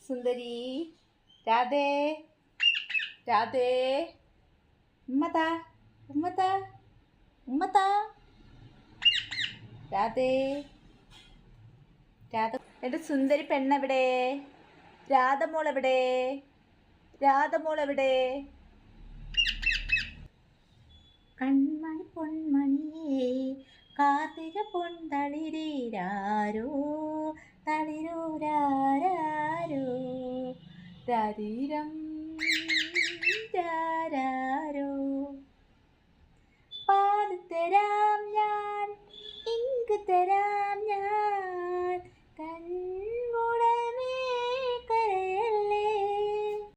സുന്ദരി രാധേ രാധേ ഉമ്മതാ ഉമ്മതാ ഉമ്മതാ രാധേ രാധ എൻ്റെ സുന്ദരി പെണ്ണെവിടെ? രാധമോളെവിടെ? രാധമോളെവിടെ? കൺമണി പൊന്മണിയേ കാർത്തിക പൊന്തളിരീരാരോ തളിരൂരാരോ തരീരം രാരോ. പാല് തരാം ഞാൻ, ഇങ്ക് തരാം ഞാൻ,